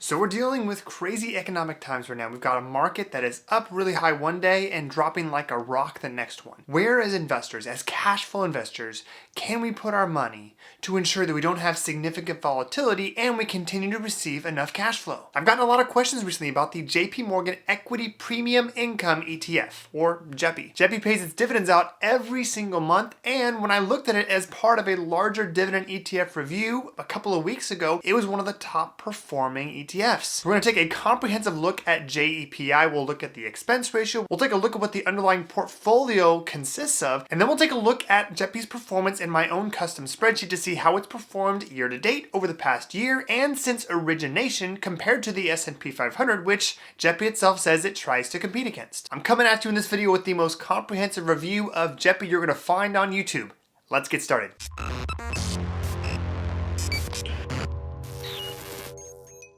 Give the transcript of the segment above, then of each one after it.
So we're dealing with crazy economic times right now. We've got a market that is up really high one day and dropping like a rock the next one. Where as investors, as cash flow investors, can we put our money to ensure that we don't have significant volatility and we continue to receive enough cash flow? I've gotten a lot of questions recently about the JP Morgan Equity Premium Income ETF, or JEPI. JEPI pays its dividends out every single month, and when I looked at it as part of a larger dividend ETF review a couple of weeks ago, it was one of the top performing ETFs. We're going to take a comprehensive look at JEPI. We'll look at the expense ratio. We'll take a look at what the underlying portfolio consists of, and then we'll take a look at JEPI's performance in my own custom spreadsheet to see how it's performed year to date over the past year and since origination compared to the S&P 500, which JEPI itself says it tries to compete against. I'm coming at you in this video with the most comprehensive review of JEPI you're going to find on YouTube. Let's get started.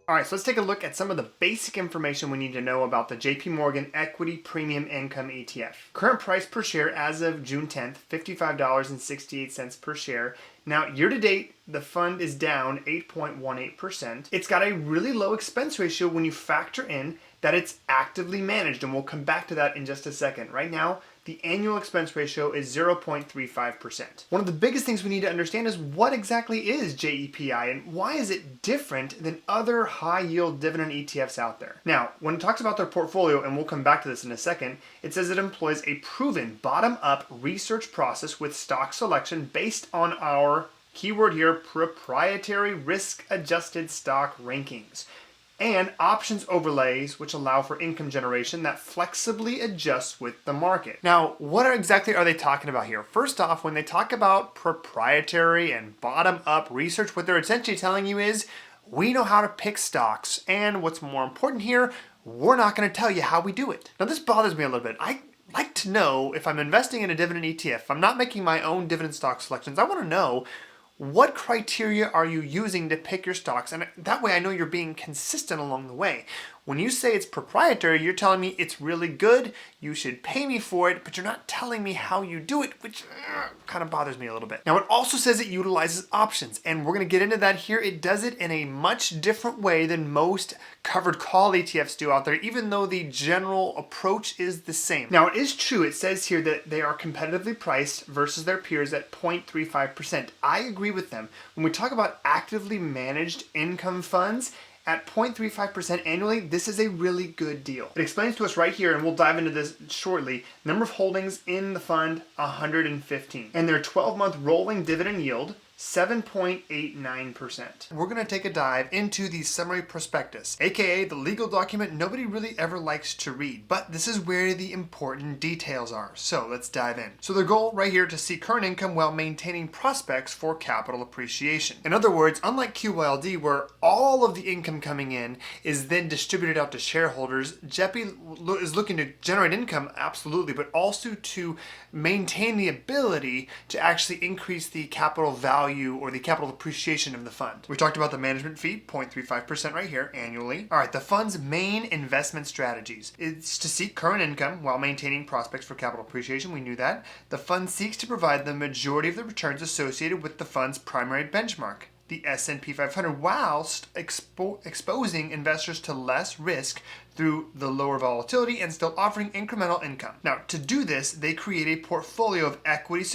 All right, so let's take a look at some of the basic information we need to know about the JP Morgan Equity Premium Income ETF. Current price per share as of June 10th, $55.68 per share. Now, year to date, the fund is down 8.18%. It's got a really low expense ratio when you factor in that it's actively managed, and we'll come back to that in just a second. Right now, the annual expense ratio is 0.35%. One of the biggest things we need to understand is what exactly is JEPI and why is it different than other high yield dividend ETFs out there? Now, when it talks about their portfolio, and we'll come back to this in a second, it says it employs a proven bottom-up research process with stock selection based on our, keyword here, proprietary risk-adjusted stock rankings, and options overlays which allow for income generation that flexibly adjusts with the market. Now, what exactly are they talking about here? First off, when they talk about proprietary and bottom-up research, what they're essentially telling you is, we know how to pick stocks, and what's more important here, we're not going to tell you how we do it. Now, this bothers me a little bit. I like to know if I'm investing in a dividend ETF, if I'm not making my own dividend stock selections, I want to know what criteria are you using to pick your stocks? And that way I know you're being consistent along the way. When you say it's proprietary, you're telling me it's really good, you should pay me for it, but you're not telling me how you do it, which kind of bothers me a little bit. Now, it also says it utilizes options, and we're going to get into that here. It does it in a much different way than most covered call ETFs do out there, even though the general approach is the same. Now, it is true, it says here that they are competitively priced versus their peers at 0.35%. I agree with them. When we talk about actively managed income funds, at 0.35% annually, this is a really good deal. It explains to us right here, and we'll dive into this shortly, number of holdings in the fund, 115. And their 12-month rolling dividend yield, 7.89%. We're going to take a dive into the summary prospectus, aka the legal document nobody really ever likes to read, but this is where the important details are. So let's dive in. So the goal right here to see current income while maintaining prospects for capital appreciation. In other words, unlike QYLD where all of the income coming in is then distributed out to shareholders, JEPI is looking to generate income, absolutely, but also to maintain the ability to actually increase the capital value or the capital appreciation of the fund. We talked about the management fee, 0.35% right here annually. All right, the fund's main investment strategies is to seek current income while maintaining prospects for capital appreciation. We knew that. The fund seeks to provide the majority of the returns associated with the fund's primary benchmark, the S&P 500, whilst exposing investors to less risk through the lower volatility and still offering incremental income. Now, to do this, they create a portfolio of equity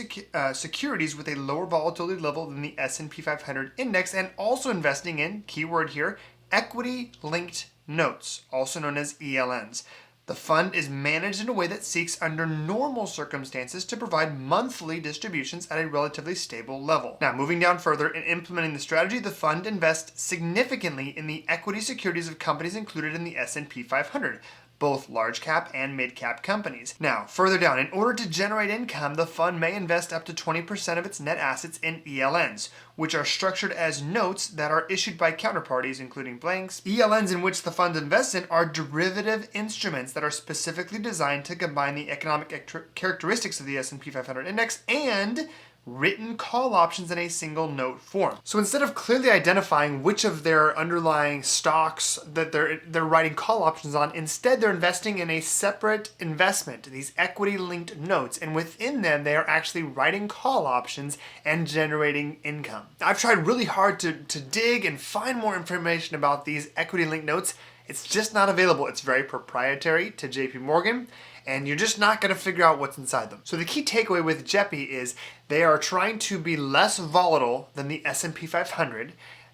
securities with a lower volatility level than the S&P 500 index, and also investing in, keyword here, equity-linked notes, also known as ELNs. The fund is managed in a way that seeks under normal circumstances to provide monthly distributions at a relatively stable level. Now, moving down further, in implementing the strategy, the fund invests significantly in the equity securities of companies included in the S&P 500, both large cap and mid cap companies. Now, further down, in order to generate income, the fund may invest up to 20% of its net assets in ELNs, which are structured as notes that are issued by counterparties, including blanks. ELNs in which the fund invests in are derivative instruments that are specifically designed to combine the economic characteristics of the S&P 500 index and written call options in a single note form. So instead of clearly identifying which of their underlying stocks that they're writing call options on, instead they're investing in a separate investment, these equity-linked notes, and within them they are actually writing call options and generating income. I've tried really hard to dig and find more information about these equity-linked notes. It's just not available. It's very proprietary to JP Morgan, and you're just not going to figure out what's inside them. So the key takeaway with JEPI is they are trying to be less volatile than the S&P 500,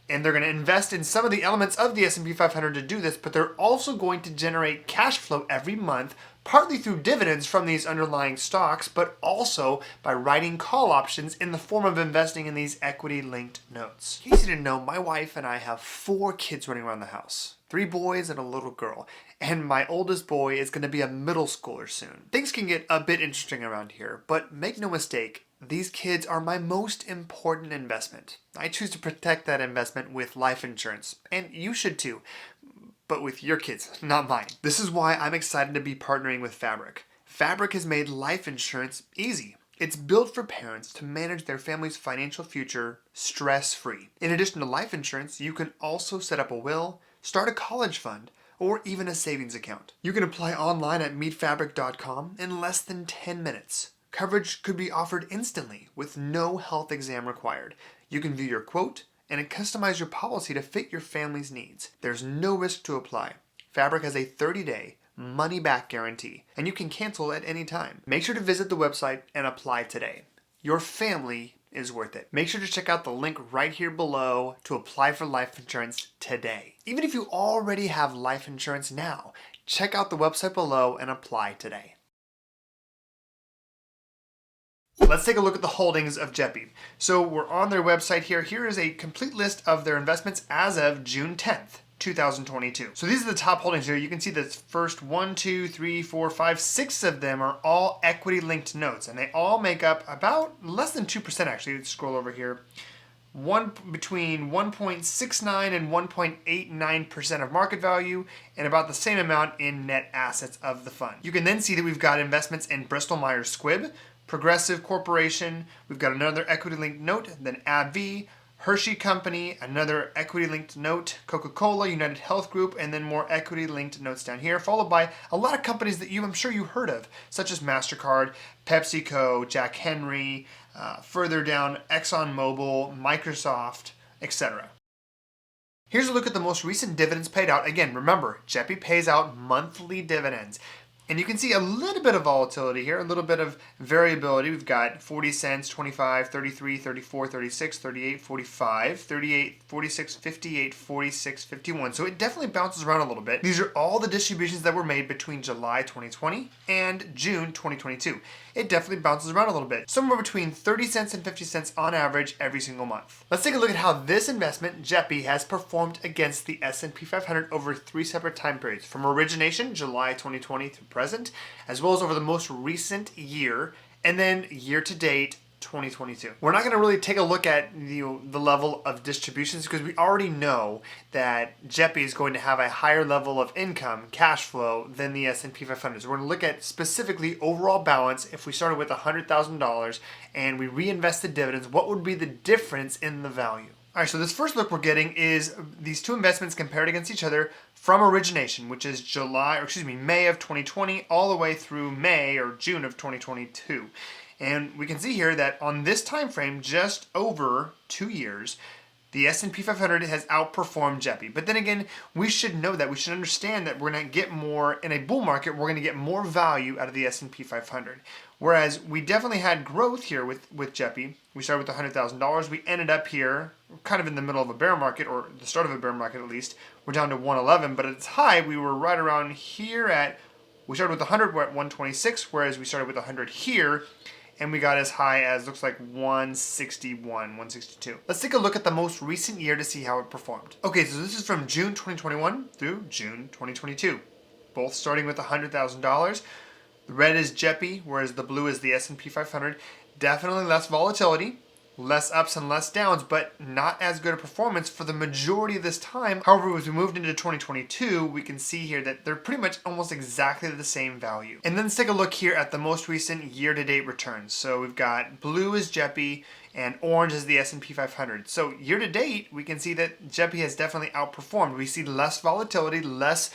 and they're going to invest in some of the elements of the S&P 500 to do this, but they're also going to generate cash flow every month, partly through dividends from these underlying stocks, but also by writing call options in the form of investing in these equity-linked notes. In case you didn't know, my wife and I have 4 kids running around the house. 3 boys and a little girl. And my oldest boy is going to be a middle schooler soon. Things can get a bit interesting around here, but make no mistake, these kids are my most important investment. I choose to protect that investment with life insurance, and you should too, but with your kids, not mine. This is why I'm excited to be partnering with Fabric. Fabric has made life insurance easy. It's built for parents to manage their family's financial future stress-free. In addition to life insurance, you can also set up a will, start a college fund, or even a savings account. You can apply online at meetfabric.com in less than 10 minutes. Coverage could be offered instantly with no health exam required. You can view your quote and customize your policy to fit your family's needs. There's no risk to apply. Fabric has a 30-day money-back guarantee, and you can cancel at any time. Make sure to visit the website and apply today. Your family is worth it. Make sure to check out the link right here below to apply for life insurance today. Even if you already have life insurance now, check out the website below and apply today. Let's take a look at the holdings of JEPI. So we're on their website here. Here is a complete list of their investments as of June 10th. 2022. So these are the top holdings here. You can see the first 1, 2, 3, 4, 5, 6 of them are all equity linked notes, and they all make up about less than 2% actually. Let's scroll over here. Between 1.69 and 1.89% of market value, and about the same amount in net assets of the fund. You can then see that we've got investments in Bristol Myers Squibb, Progressive Corporation, we've got another equity linked note, then AbbVie, Hershey Company, another equity-linked note, Coca-Cola, United Health Group, and then more equity-linked notes down here, followed by a lot of companies that I'm sure you heard of, such as MasterCard, PepsiCo, Jack Henry, further down, ExxonMobil, Microsoft, etc. Here's a look at the most recent dividends paid out. Again, remember, JEPI pays out monthly dividends. And you can see a little bit of volatility here, a little bit of variability. We've got 40 cents, 25, 33, 34, 36, 38, 45, 38, 46, 58, 46, 51. So it definitely bounces around a little bit. These are all the distributions that were made between July 2020 and June 2022. It definitely bounces around a little bit, somewhere between 30 cents and 50 cents on average every single month. Let's take a look at how this investment, JEPI, has performed against the S&P 500 over 3 separate time periods, from origination, July 2020 through present, as well as over the most recent year, and then year to date, 2022. We're not going to really take a look at the level of distributions because we already know that JEPI is going to have a higher level of income, cash flow, than the S&P 500. So we're going to look at specifically overall balance. If we started with $100,000 and we reinvested dividends, what would be the difference in the value? All right, so this first look we're getting is these two investments compared against each other from origination, which is May of 2020 all the way through May or June of 2022. And we can see here that on this time frame, just over 2 years, the S&P 500 has outperformed JEPI. But then again, we should know that. We should understand that we're going to get more, in a bull market, we're going to get more value out of the S&P 500. Whereas we definitely had growth here with JEPI. We started with $100,000. We ended up here kind of in the middle of a bear market, or the start of a bear market at least. We're down to 111, but at its high, we were right around here we started with 100, we're at 126, whereas we started with 100 here, and we got as high as, looks like 161, 162. Let's take a look at the most recent year to see how it performed. Okay, so this is from June 2021 through June 2022, both starting with $100,000. The red is JEPI, whereas the blue is the S&P 500. Definitely less volatility. less ups and less downs, but not as good a performance for the majority of this time. However, as we moved into 2022, we can see here that they're pretty much almost exactly the same value. And then let's take a look here at the most recent year-to-date returns. So we've got blue is JEPI and orange is the S&P 500. So year-to-date, we can see that JEPI has definitely outperformed. We see less volatility, less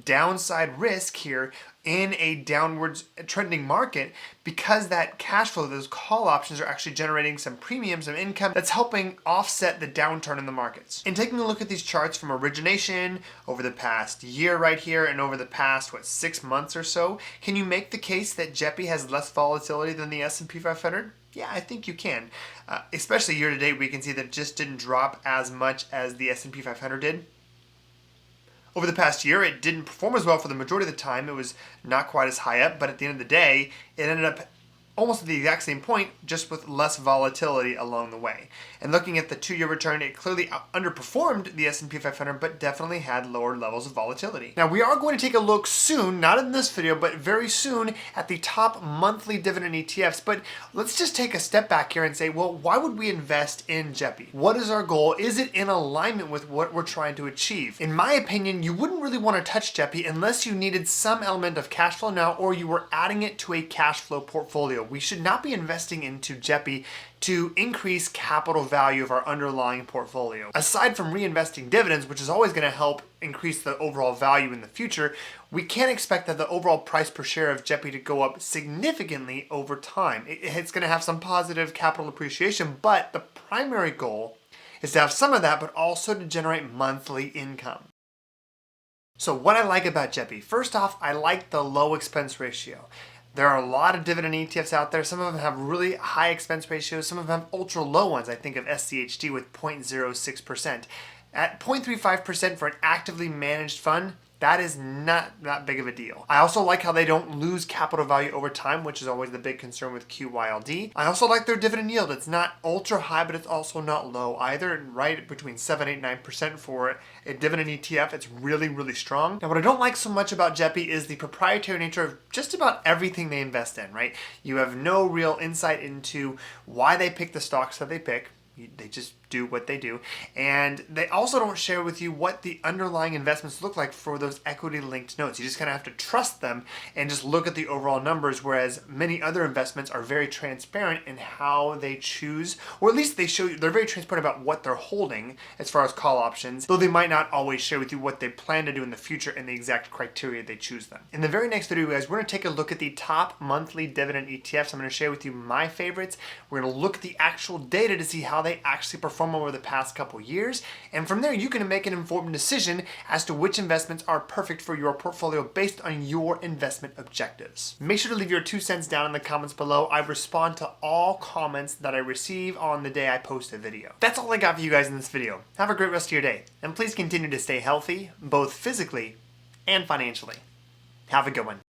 downside risk here in a downwards trending market because that cash flow, those call options are actually generating some premium, some income that's helping offset the downturn in the markets. And taking a look at these charts from origination over the past year right here and over the past, 6 months or so, can you make the case that JEPI has less volatility than the S&P 500? Yeah, I think you can. Especially year to date, we can see that it just didn't drop as much as the S&P 500 did. Over the past year, it didn't perform as well for the majority of the time. It was not quite as high up, but at the end of the day, it ended up almost at the exact same point, just with less volatility along the way. And looking at the 2-year return, it clearly underperformed the S&P 500, but definitely had lower levels of volatility. Now, we are going to take a look soon, not in this video, but very soon at the top monthly dividend ETFs. But let's just take a step back here and say, well, why would we invest in JEPI? What is our goal? Is it in alignment with what we're trying to achieve? In my opinion, you wouldn't really want to touch JEPI unless you needed some element of cash flow now, or you were adding it to a cash flow portfolio. We should not be investing into JEPI to increase capital value of our underlying portfolio. Aside from reinvesting dividends, which is always going to help increase the overall value in the future, we can't expect that the overall price per share of JEPI to go up significantly over time. It's going to have some positive capital appreciation, but the primary goal is to have some of that, but also to generate monthly income. So what I like about JEPI, first off, I like the low expense ratio. There are a lot of dividend ETFs out there. Some of them have really high expense ratios. Some of them have ultra low ones. I think of SCHD with 0.06%. At 0.35% for an actively managed fund, that is not that big of a deal. I also like how they don't lose capital value over time, which is always the big concern with QYLD. I also like their dividend yield. It's not ultra high, but it's also not low either. Right between 7, 8, 9% for a dividend ETF. It's really, really strong. Now, what I don't like so much about JEPI is the proprietary nature of just about everything they invest in, right? You have no real insight into why they pick the stocks that they pick. They just do what they do. And they also don't share with you what the underlying investments look like for those equity linked notes. You just kind of have to trust them and just look at the overall numbers, whereas many other investments are very transparent in how they choose, or at least they show you, they're very transparent about what they're holding as far as call options, though they might not always share with you what they plan to do in the future and the exact criteria they choose them. In the very next video, guys, we're going to take a look at the top monthly dividend ETFs. I'm going to share with you my favorites. We're going to look at the actual data to see how they actually perform over the past couple years, and from there you can make an informed decision as to which investments are perfect for your portfolio based on your investment objectives. Make sure to leave your 2 cents down in the comments below. I respond to all comments that I receive on the day I post a video. That's all I got for you guys in this video. Have a great rest of your day, and please continue to stay healthy, both physically and financially. Have a good one.